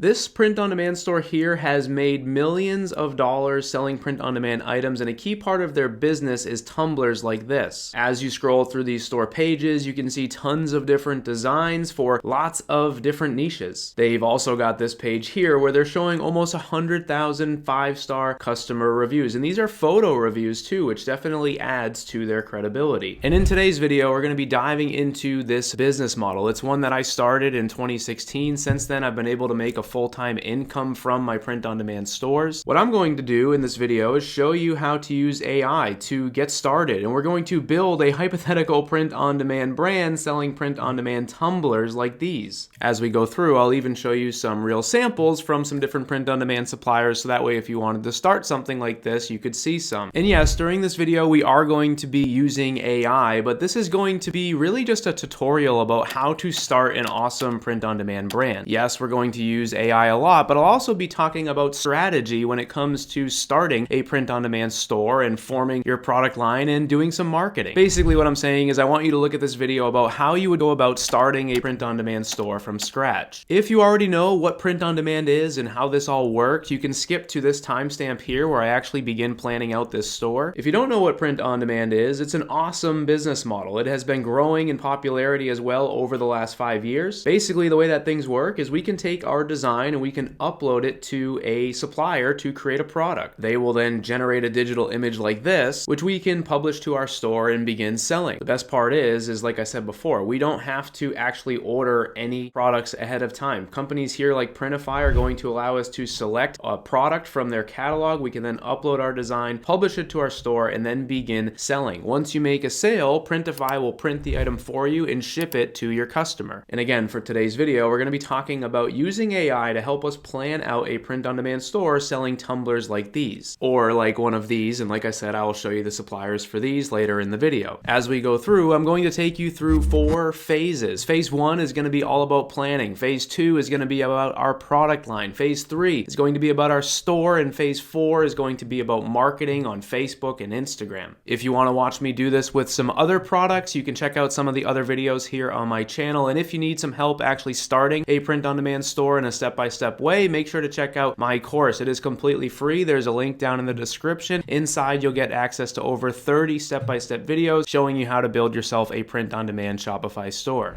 This print-on-demand store here has made millions of dollars selling print-on-demand items, and a key part of their business is tumblers like this. As you scroll through these store pages, you can see tons of different designs for lots of different niches. They've also got this page here where they're showing almost 100,000 5-star customer reviews, and these are photo reviews too, which definitely adds to their credibility. And in today's video, we're going to be diving into this business model. It's one that I started in 2016. Since then, I've been able to make a full-time income from my print-on-demand stores. What I'm going to do in this video is show you how to use AI to get started, and we're going to build a hypothetical print-on-demand brand selling print-on-demand tumblers like these. As we go through, I'll even show you some real samples from some different print-on-demand suppliers, so that way if you wanted to start something like this, you could see some. And yes, during this video, we are going to be using AI, but this is going to be really just a tutorial about how to start an awesome print-on-demand brand. Yes, we're going to use AI a lot, but I'll also be talking about strategy when it comes to starting a print-on-demand store and forming your product line and doing some marketing. Basically, what I'm saying is I want you to look at this video about how you would go about starting a print-on-demand store from scratch. If you already know what print-on-demand is and how this all works, you can skip to this timestamp here where I actually begin planning out this store. If you don't know what print-on-demand is, it's an awesome business model. It has been growing in popularity as well over the last 5 years. Basically, the way that things work is we can take our design and we can upload it to a supplier to create a product. They will then generate a digital image like this, which we can publish to our store and begin selling. The best part is like I said before, we don't have to actually order any products ahead of time. Companies here like Printify are going to allow us to select a product from their catalog. We can then upload our design, publish it to our store, and then begin selling. Once you make a sale, Printify will print the item for you and ship it to your customer. And again, for today's video, we're going to be talking about using AI to help us plan out a print-on-demand store selling tumblers like these, or like one of these, and like I said, I will show you the suppliers for these later in the video. As we go through, I'm going to take you through 4 phases. Phase 1 is going to be all about planning. Phase 2 is going to be about our product line. Phase 3 is going to be about our store, and Phase 4 is going to be about marketing on Facebook and Instagram. If you want to watch me do this with some other products, you can check out some of the other videos here on my channel, and if you need some help actually starting a print-on-demand store in a step-by-step way, make sure to check out my course. It is completely free. There's a link down in the description. Inside, you'll get access to over 30 step-by-step videos showing you how to build yourself a print-on-demand Shopify store.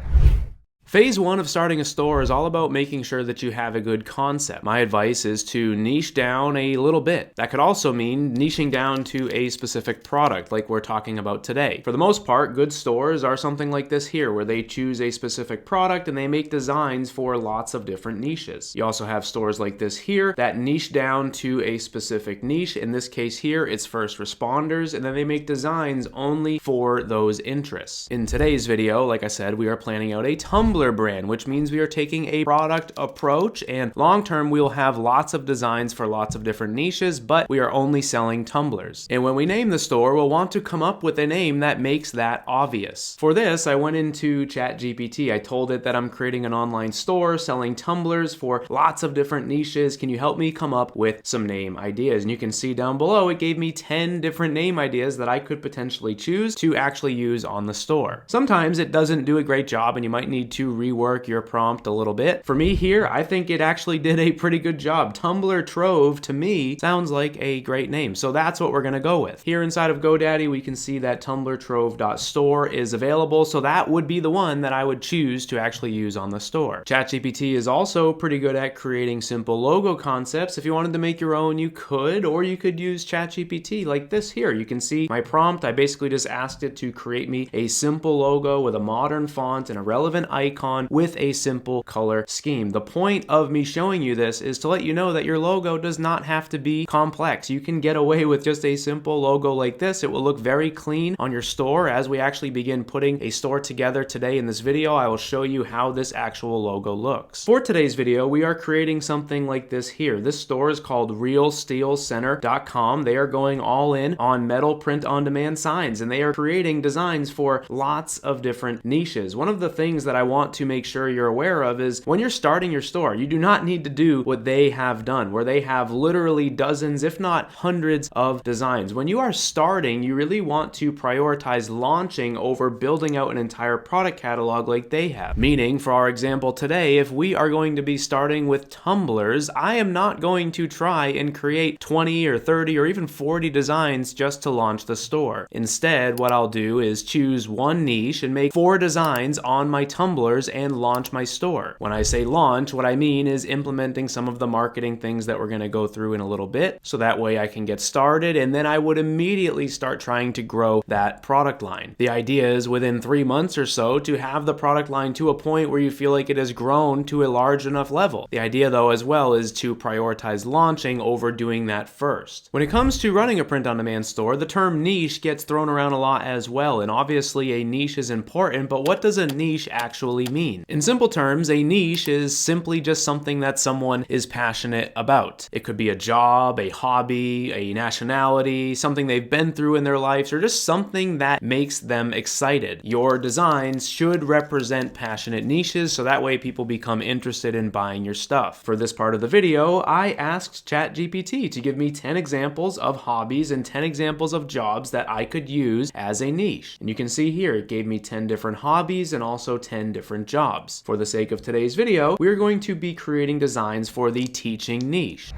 Phase 1 of starting a store is all about making sure that you have a good concept. My advice is to niche down a little bit. That could also mean niching down to a specific product like we're talking about today. For the most part, good stores are something like this here, where they choose a specific product and they make designs for lots of different niches. You also have stores like this here that niche down to a specific niche. In this case here, it's first responders, and then they make designs only for those interests. In today's video, like I said, we are planning out a Tumblr brand, which means we are taking a product approach, and long term we will have lots of designs for lots of different niches, but we are only selling tumblers. And when we name the store, we'll want to come up with a name that makes that obvious. For this, I went into ChatGPT. I told it that I'm creating an online store selling tumblers for lots of different niches. Can you help me come up with some name ideas? And you can see down below it gave me 10 different name ideas that I could potentially choose to actually use on the store. Sometimes it doesn't do a great job and you might need to rework your prompt a little bit. For me here, I think it actually did a pretty good job. Tumblr Trove to me sounds like a great name, so that's what we're going to go with. Here inside of GoDaddy, we can see that tumblrtrove.store is available, so that would be the one that I would choose to actually use on the store. ChatGPT is also pretty good at creating simple logo concepts. If you wanted to make your own, you could, or you could use ChatGPT like this here. You can see my prompt. I basically just asked it to create me a simple logo with a modern font and a relevant icon with a simple color scheme. The point of me showing you this is to let you know that your logo does not have to be complex. You can get away with just a simple logo like this. It will look very clean on your store. As we actually begin putting a store together today in this video, I will show you how this actual logo looks. For today's video, we are creating something like this here. This store is called realsteelcenter.com. They are going all in on metal print on demand signs, and they are creating designs for lots of different niches. One of the things that I want want to make sure you're aware of is when you're starting your store, you do not need to do what they have done, where they have literally dozens, if not hundreds of designs. When you are starting, you really want to prioritize launching over building out an entire product catalog like they have. Meaning, for our example today, if we are going to be starting with tumblers, I am not going to try and create 20 or 30 or even 40 designs just to launch the store. Instead, what I'll do is choose one niche and make 4 designs on my tumblers and launch my store. When I say launch, what I mean is implementing some of the marketing things that we're going to go through in a little bit, so that way I can get started, and then I would immediately start trying to grow that product line. The idea is within 3 months or so to have the product line to a point where you feel like it has grown to a large enough level. The idea though as well is to prioritize launching over doing that first. When it comes to running a print-on-demand store, the term niche gets thrown around a lot as well, and obviously a niche is important, but what does a niche actually mean? In simple terms, a niche is simply just something that someone is passionate about. It could be a job, a hobby, a nationality, something they've been through in their lives, or just something that makes them excited. Your designs should represent passionate niches, so that way people become interested in buying your stuff. For this part of the video, I asked ChatGPT to give me 10 examples of hobbies and 10 examples of jobs that I could use as a niche. And you can see here, it gave me 10 different hobbies and also 10 different jobs. For the sake of today's video, we're going to be creating designs for the teaching niche.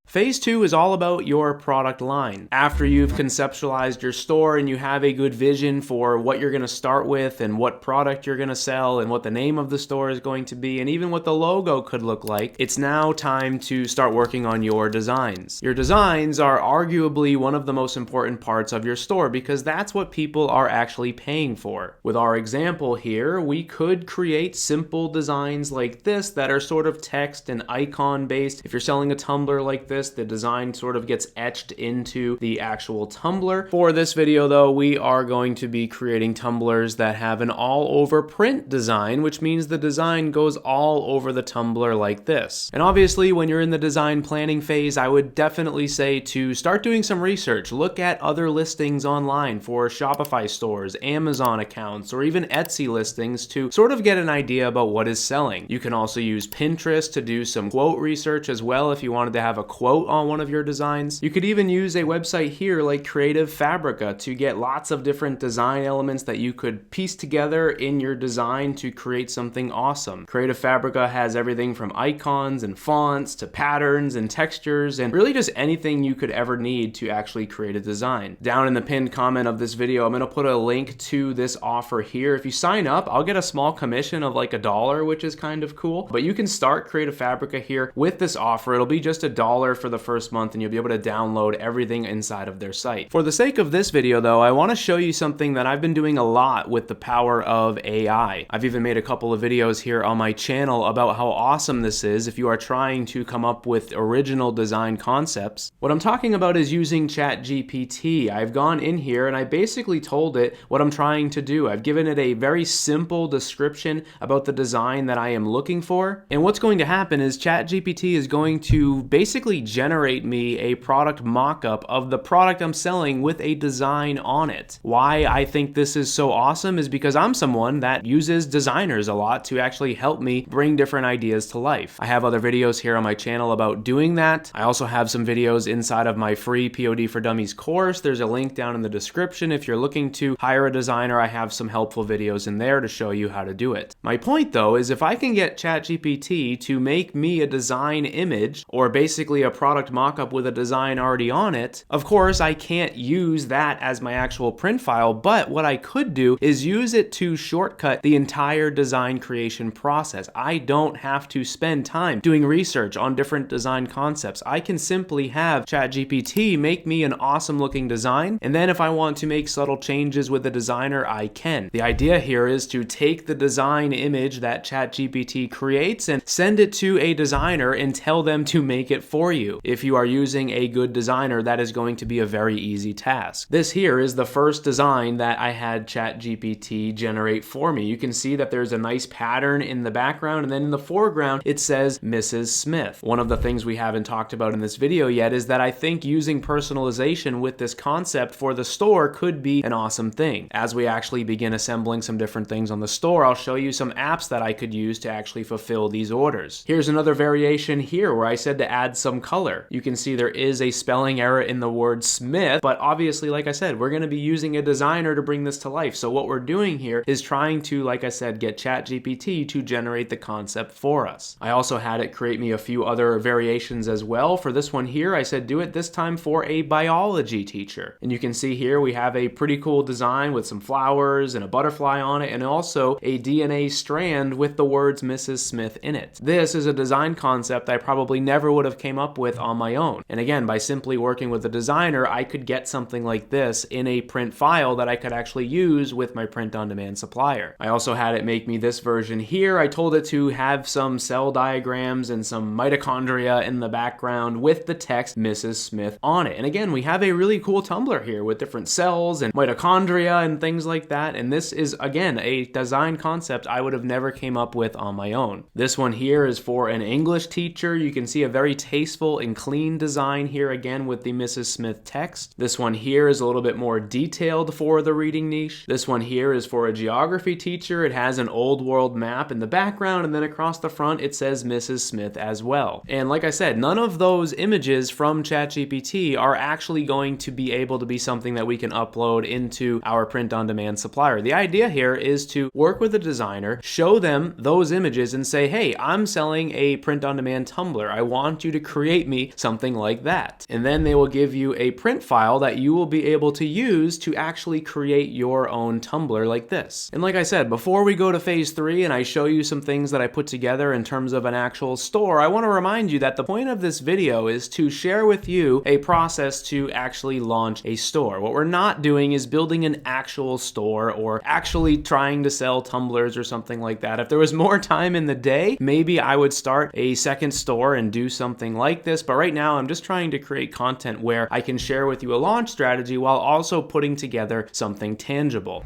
Phase 2 is all about your product line. After you've conceptualized your store and you have a good vision for what you're going to start with and what product you're going to sell and what the name of the store is going to be and even what the logo could look like, it's now time to start working on your designs. Your designs are arguably one of the most important parts of your store because that's what people are actually paying for. With our example here, we could create simple designs like this that are sort of text and icon based. If you're selling a tumbler like this, the design sort of gets etched into the actual tumbler. For this video though, we are going to be creating tumblers that have an all over print design, which means the design goes all over the tumbler like this. And obviously when you're in the design planning phase, I would definitely say to start doing some research. Look at other listings online for Shopify stores, Amazon accounts, or even Etsy listings to sort of get an idea about what is selling. You can also use Pinterest to do some quote research as well if you wanted to have a quote on one of your designs. You could even use a website here like Creative Fabrica to get lots of different design elements that you could piece together in your design to create something awesome. Creative Fabrica has everything from icons and fonts to patterns and textures and really just anything you could ever need to actually create a design. Down in the pinned comment of this video, I'm going to put a link to this offer here. If you sign up, I'll get a small commission of like $1, which is kind of cool, but you can start Creative Fabrica here with this offer. It'll be just $1 for the first month and you'll be able to download everything inside of their site. For the sake of this video though, I want to show you something that I've been doing a lot with the power of AI. I've even made a couple of videos here on my channel about how awesome this is if you are trying to come up with original design concepts. What I'm talking about is using ChatGPT. I've gone in here and I basically told it what I'm trying to do. I've given it a very simple description about the design that I am looking for. And what's going to happen is ChatGPT is going to basically generate me a product mock-up of the product I'm selling with a design on it. Why I think this is so awesome is because I'm someone that uses designers a lot to actually help me bring different ideas to life. I have other videos here on my channel about doing that. I also have some videos inside of my free POD for Dummies course. There's a link down in the description. If you're looking to hire a designer, I have some helpful videos in there to show you how to do it. My point though is if I can get ChatGPT to make me a design image or basically a product mock-up with a design already on it, of course I can't use that as my actual print file, but what I could do is use it to shortcut the entire design creation process. I don't have to spend time doing research on different design concepts. I can simply have ChatGPT make me an awesome looking design, and then if I want to make subtle changes with the designer, I can. The idea here is to take the design image that ChatGPT creates and send it to a designer and tell them to make it for you. you. If you are using a good designer, that is going to be a very easy task. This here is the first design that I had ChatGPT generate for me. You can see that there's a nice pattern in the background, and then in the foreground it says Mrs. Smith. One of the things we haven't talked about in this video yet is that I think using personalization with this concept for the store could be an awesome thing. As we actually begin assembling some different things on the store, I'll show you some apps that I could use to actually fulfill these orders. Here's another variation here where I said to add some color. You can see there is a spelling error in the word Smith, but obviously, like I said, we're going to be using a designer to bring this to life. So what we're doing here is trying to, like I said, get ChatGPT to generate the concept for us. I also had it create me a few other variations as well. For this one here, I said do it this time for a biology teacher. And you can see here we have a pretty cool design with some flowers and a butterfly on it, and also a DNA strand with the words Mrs. Smith in it. This is a design concept I probably never would have came up with on my own. And again, by simply working with a designer, I could get something like this in a print file that I could actually use with my print-on-demand supplier. I also had it make me this version here. I told it to have some cell diagrams and some mitochondria in the background with the text Mrs. Smith on it. And again, we have a really cool Tumblr here with different cells and mitochondria and things like that. And this is, again, a design concept I would have never came up with on my own. This one here is for an English teacher. You can see a very tasteful and clean design here, again, with the Mrs. Smith text. This one here is a little bit more detailed for the reading niche. This one here is for a geography teacher. It has an old world map in the background, and then across the front it says Mrs. Smith as well. And like I said, none of those images from ChatGPT are actually going to be able to be something that we can upload into our print-on-demand supplier. The idea here is to work with a designer, show them those images and say, hey, I'm selling a print-on-demand tumbler. I want you to create me something like that. And then they will give you a print file that you will be able to use to actually create your own tumbler like this. And like I said, before we go to phase 3 and I show you some things that I put together in terms of an actual store, I want to remind you that the point of this video is to share with you a process to actually launch a store. What we're not doing is building an actual store or actually trying to sell tumblers or something like that. If there was more time in the day, maybe I would start a second store and do something like this. But right now, I'm just trying to create content where I can share with you a launch strategy while also putting together something tangible.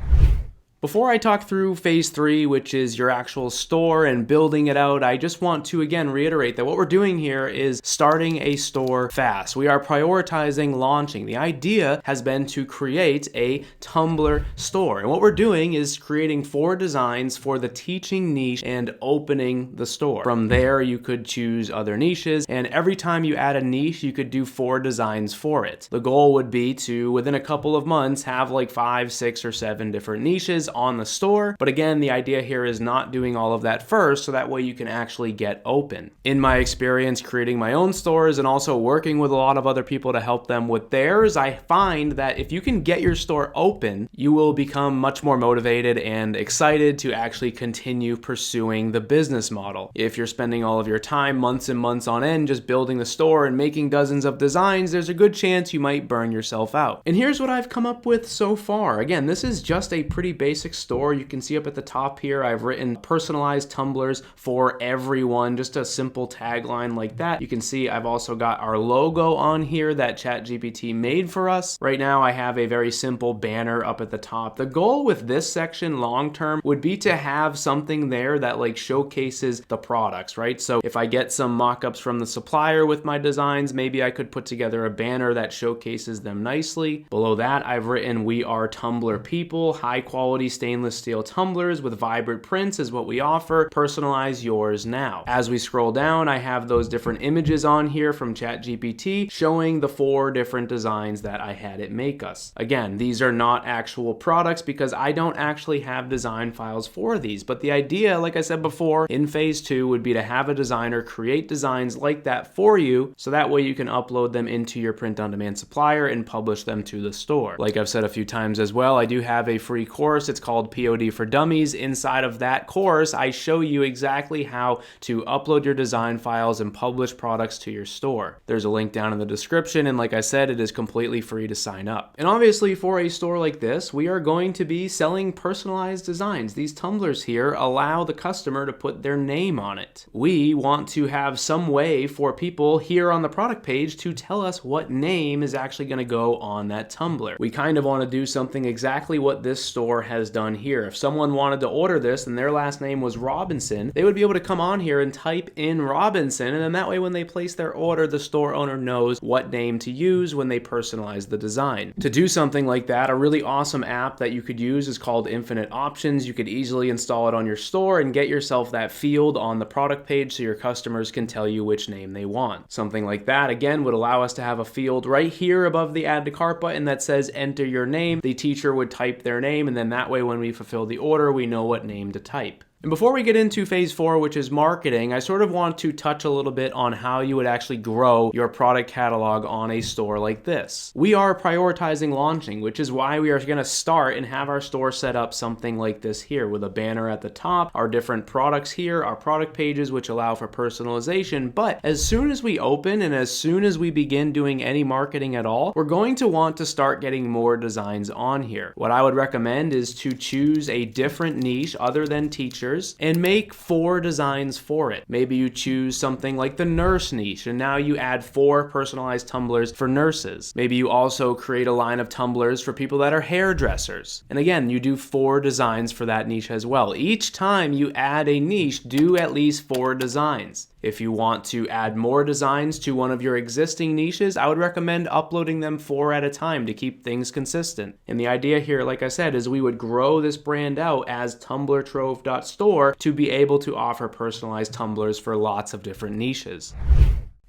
Before I talk through phase 3, which is your actual store and building it out, I just want to again reiterate that what we're doing here is starting a store fast. We are prioritizing launching. The idea has been to create a Tumblr store. And what we're doing is creating 4 designs for the teaching niche and opening the store. From there, you could choose other niches, and every time you add a niche, you could do 4 designs for it. The goal would be to, within a couple of months, have like 5, 6, or 7 different niches on the store. But again, the idea here is not doing all of that first, so that way you can actually get open. In my experience creating my own stores and also working with a lot of other people to help them with theirs, I find that if you can get your store open, you will become much more motivated and excited to actually continue pursuing the business model. If you're spending all of your time, months and months on end, just building the store and making dozens of designs, there's a good chance you might burn yourself out. And here's what I've come up with so far. Again, this is just a pretty basic store. You can see up at the top here, I've written personalized tumblers for everyone, just a simple tagline like that. You can see I've also got our logo on here that ChatGPT made for us. Right now, I have a very simple banner up at the top. The goal with this section long term would be to have something there that like showcases the products, right? So if I get some mock-ups from the supplier with my designs, maybe I could put together a banner that showcases them nicely. Below that, I've written, we are Tumblr people, high quality stainless steel tumblers with vibrant prints is what we offer. Personalize yours now. As we scroll down, I have those different images on here from ChatGPT showing the 4 different designs that I had it make us. Again, these are not actual products because I don't actually have design files for these, but the idea, like I said before, in phase 2 would be to have a designer create designs like that for you, so that way you can upload them into your print-on-demand supplier and publish them to the store. Like I've said a few times as well, I do have a free course. It's It's called POD for Dummies. Inside of that course, I show you exactly how to upload your design files and publish products to your store. There's a link down in the description, and like I said, it is completely free to sign up. And obviously for a store like this, we are going to be selling personalized designs. These tumblers here allow the customer to put their name on it. We want to have some way for people here on the product page to tell us what name is actually going to go on that tumbler. We kind of want to do something exactly what this store has done here. If someone wanted to order this and their last name was Robinson, they would be able to come on here and type in Robinson, and then that way when they place their order, the store owner knows what name to use when they personalize the design. To do something like that, a really awesome app that you could use is called Infinite Options. You could easily install it on your store and get yourself that field on the product page so your customers can tell you which name they want. Something like that, again, would allow us to have a field right here above the Add to Cart button that says enter your name. The teacher would type their name, and then that way when we fulfill the order, we know what name to type. And before we get into phase 4, which is marketing, I sort of want to touch a little bit on how you would actually grow your product catalog on a store like this. We are prioritizing launching, which is why we are going to start and have our store set up something like this here with a banner at the top, our different products here, our product pages, which allow for personalization. But as soon as we open and as soon as we begin doing any marketing at all, we're going to want to start getting more designs on here. What I would recommend is to choose a different niche other than teachers and make 4 designs for it. Maybe you choose something like the nurse niche, and now you add 4 personalized tumblers for nurses. Maybe you also create a line of tumblers for people that are hairdressers. And again, you do 4 designs for that niche as well. Each time you add a niche, do at least 4 designs. If you want to add more designs to one of your existing niches, I would recommend uploading them 4 at a time to keep things consistent. And the idea here, like I said, is we would grow this brand out as tumblertrove.store to be able to offer personalized tumblers for lots of different niches.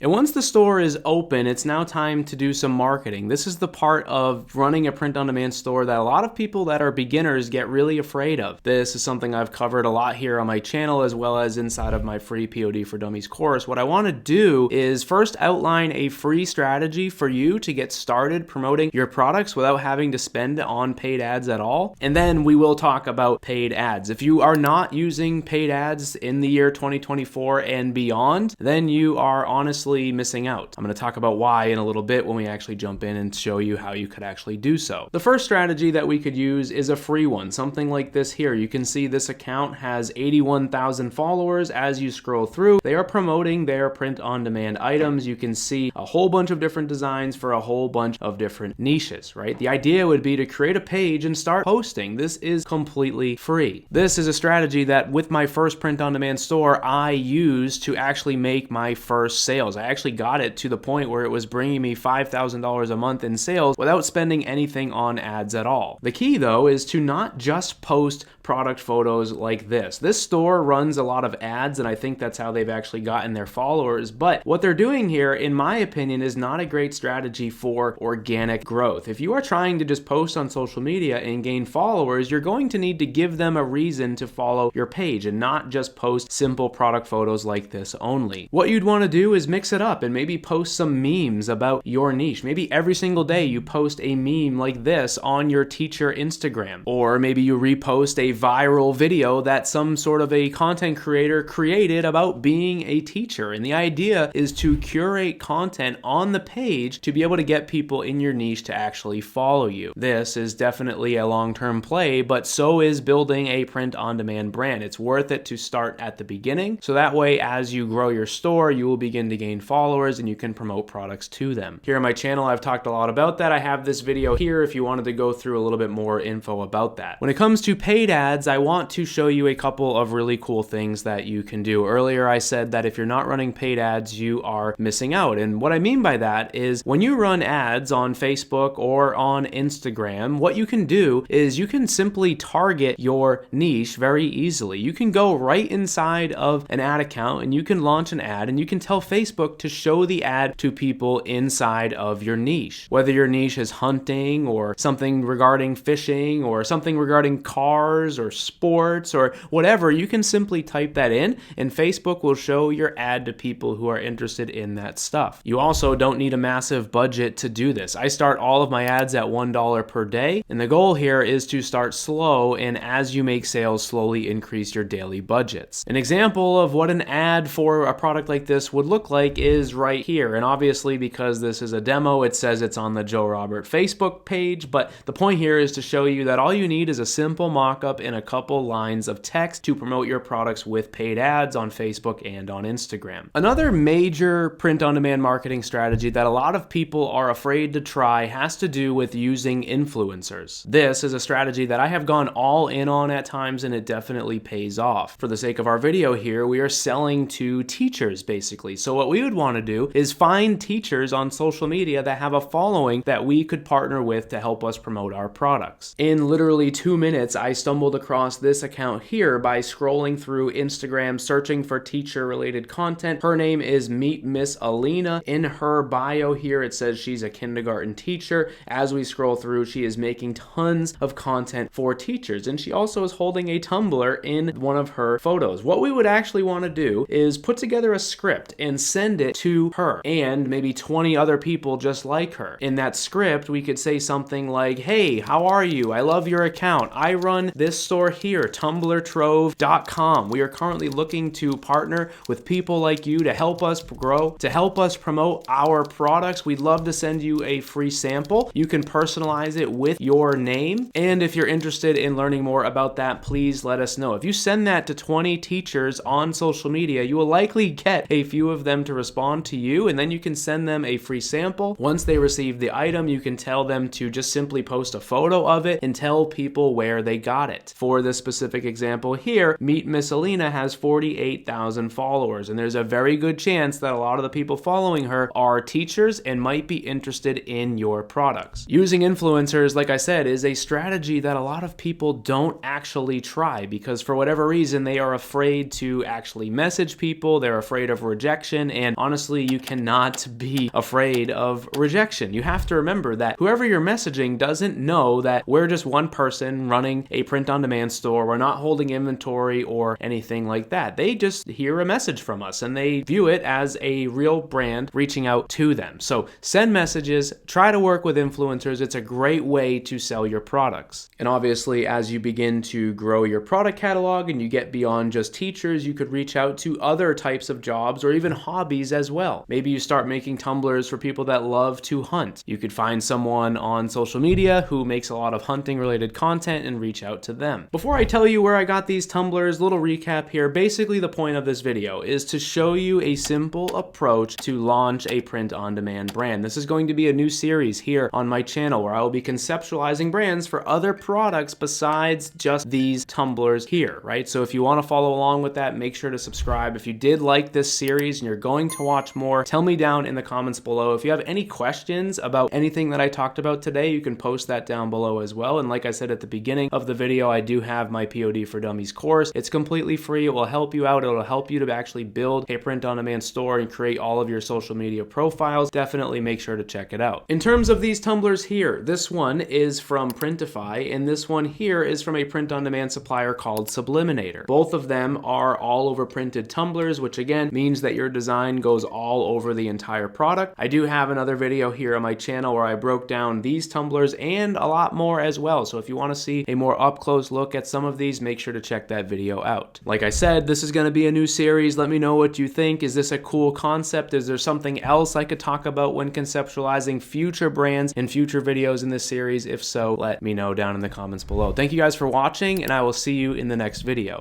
And once the store is open, it's now time to do some marketing. This is the part of running a print-on-demand store that a lot of people that are beginners get really afraid of. This is something I've covered a lot here on my channel as well as inside of my free POD for Dummies course. What I want to do is first outline a free strategy for you to get started promoting your products without having to spend on paid ads at all. And then we will talk about paid ads. If you are not using paid ads in the year 2024 and beyond, then you are honestly missing out. I'm going to talk about why in a little bit when we actually jump in and show you how you could actually do so. The first strategy that we could use is a free one, something like this here. You can see this account has 81,000 followers. As you scroll through, they are promoting their print-on-demand items. You can see a whole bunch of different designs for a whole bunch of different niches, right? The idea would be to create a page and start posting. This is completely free. This is a strategy that with my first print-on-demand store, I used to actually make my first sales. I actually got it to the point where it was bringing me $5,000 a month in sales without spending anything on ads at all. The key though is to not just post product photos like this. This store runs a lot of ads, and I think that's how they've actually gotten their followers. But what they're doing here, in my opinion, is not a great strategy for organic growth. If you are trying to just post on social media and gain followers, you're going to need to give them a reason to follow your page and not just post simple product photos like this only. What you'd want to do is mix it up and maybe post some memes about your niche. Maybe every single day you post a meme like this on your teacher Instagram, or maybe you repost a viral video that some sort of a content creator created about being a teacher. And the idea is to curate content on the page to be able to get people in your niche to actually follow you. This is definitely a long-term play, but so is building a print-on-demand brand. It's worth it to start at the beginning, so that way as you grow your store, you will begin to gain followers and you can promote products to them. Here on my channel, I've talked a lot about that. I have this video here if you wanted to go through a little bit more info about that. When it comes to paid ads, I want to show you a couple of really cool things that you can do. Earlier, I said that if you're not running paid ads, you are missing out. And what I mean by that is when you run ads on Facebook or on Instagram, what you can do is you can simply target your niche very easily. You can go right inside of an ad account and you can launch an ad and you can tell Facebook Facebook to show the ad to people inside of your niche. Whether your niche is hunting or something regarding fishing or something regarding cars or sports or whatever, you can simply type that in and Facebook will show your ad to people who are interested in that stuff. You also don't need a massive budget to do this. I start all of my ads at $1 per day, and the goal here is to start slow, and as you make sales, slowly increase your daily budgets. An example of what an ad for a product like this would look like is right here, and obviously because this is a demo, it says it's on the Joe Robert Facebook page, but the point here is to show you that all you need is a simple mock-up and a couple lines of text to promote your products with paid ads on Facebook and on Instagram. Another major print-on-demand marketing strategy that a lot of people are afraid to try has to do with using influencers. This is a strategy that I have gone all in on at times, and it definitely pays off. For the sake of our video here, we are selling to teachers basically. So what we would want to do is find teachers on social media that have a following that we could partner with to help us promote our products. In literally 2 minutes, I stumbled across this account here by scrolling through Instagram, searching for teacher-related content. Her name is Meet Miss Alina. In her bio here, it says she's a kindergarten teacher. As we scroll through, she is making tons of content for teachers, and she also is holding a tumbler in one of her photos. What we would actually want to do is put together a script and send it to her and maybe 20 other people just like her. In that script, we could say something like, "Hey, how are you? I love your account. I run this store here, tumblertrove.com. We are currently looking to partner with people like you to help us grow, to help us promote our products. We'd love to send you a free sample. You can personalize it with your name. And if you're interested in learning more about that, please let us know." If you send that to 20 teachers on social media, you will likely get a few of them to respond to you, and then you can send them a free sample. Once they receive the item, you can tell them to just simply post a photo of it and tell people where they got it. For this specific example here, Meet Miss Alina has 48,000 followers, and there's a very good chance that a lot of the people following her are teachers and might be interested in your products. Using influencers, like I said, is a strategy that a lot of people don't actually try because for whatever reason, they are afraid to actually message people. They're afraid of rejection, and honestly, you cannot be afraid of rejection. You have to remember that whoever you're messaging doesn't know that we're just one person running a print-on-demand store. We're not holding inventory or anything like that. They just hear a message from us and they view it as a real brand reaching out to them. So send messages, try to work with influencers. It's a great way to sell your products. And obviously, as you begin to grow your product catalog and you get beyond just teachers, you could reach out to other types of jobs or even hobbies as well. Maybe you start making tumblers for people that love to hunt. You could find someone on social media who makes a lot of hunting related content and reach out to them. Before I tell you where I got these tumblers, little recap here. Basically, the point of this video is to show you a simple approach to launch a print-on-demand brand. This is going to be a new series here on my channel where I will be conceptualizing brands for other products besides just these tumblers here, right? So if you want to follow along with that, make sure to subscribe. If you did like this series and you're going to watch more, tell me down in the comments below. If you have any questions about anything that I talked about today, you can post that down below as well. And like I said at the beginning of the video, I do have my POD for Dummies course. It's completely free. It will help you out. It'll help you to actually build a print-on-demand store and create all of your social media profiles. Definitely make sure to check it out. In terms of these tumblers here, this one is from Printify, and this one here is from a print-on-demand supplier called Subliminator. Both of them are all over printed tumblers, which again means that your design goes all over the entire product. I do have another video here on my channel where I broke down these tumblers and a lot more as well. So if you want to see a more up-close look at some of these, make sure to check that video out. Like I said, this is going to be a new series. Let me know what you think. Is this a cool concept? Is there something else I could talk about when conceptualizing future brands in future videos in this series? If so, let me know down in the comments below. Thank you guys for watching, and I will see you in the next video.